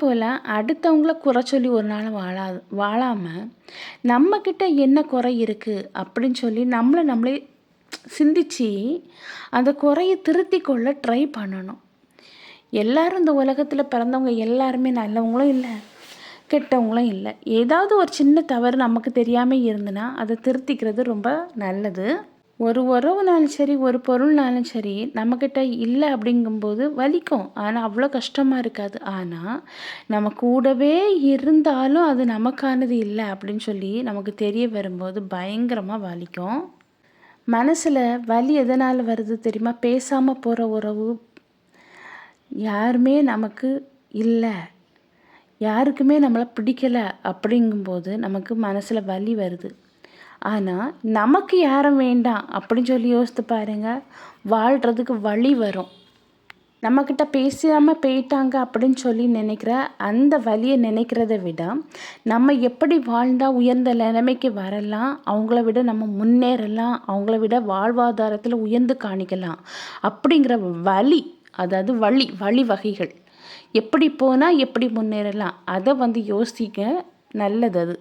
போல் அடுத்தவங்கள குறை சொல்லி ஒரு நாள் வாழாமல் நம்மக்கிட்ட என்ன குறை இருக்குது அப்படின்னு சொல்லி நம்மளே சிந்திச்சு அந்த குறையை திருத்தி கொள்ள ட்ரை பண்ணணும். எல்லாரும் இந்த உலகத்தில் பிறந்தவங்க எல்லாருமே நல்லவங்களும் இல்லை, கெட்டவங்களும் இல்லை. ஏதாவது ஒரு சின்ன தவறு நமக்கு தெரியாமல் இருந்துன்னா அதை திருத்திக்கிறது ரொம்ப நல்லது. ஒரு உறவுனாலும் சரி, ஒரு பொருள்னாலும் சரி, நம்மக்கிட்ட இல்லை அப்படிங்கும்போது வலிக்கும். ஆனால் அவ்வளோ கஷ்டமாக இருக்காது. ஆனால் நம்ம கூடவே இருந்தாலும் அது நமக்கானது இல்லை அப்படின்னு சொல்லி நமக்கு தெரிய வரும்போது பயங்கரமாக வலிக்கும். மனசில் வலி எதனால் வருது தெரியுமா? பேசாமல் போகிற உறவு, யாருமே நமக்கு இல்லை, யாருக்குமே நம்மளை பிடிக்கலை அப்படிங்கும்போது நமக்கு மனசில் வலி வருது. ஆனால் நமக்கு யாரும் வேண்டாம் அப்படின்னு சொல்லி யோசித்து பாருங்கள், வாழ்கிறதுக்கு வழி வரும். நம்மக்கிட்ட பேசாமல் போயிட்டாங்க அப்படின்னு சொல்லி நினைக்கிற அந்த வலியை நினைக்கிறத விட நம்ம எப்படி வாழ்ந்தால் உயர்ந்த நிலைமைக்கு வரலாம், அவங்கள விட நம்ம முன்னேறலாம், அவங்கள விட வாழ்வாதாரத்தில் உயர்ந்து காணிக்கலாம் அப்படிங்கிற வழி, அதாவது வழி வகைகள் எப்படி போனால் எப்படி முன்னேறலாம், அதை யோசிக்க நல்லது அது.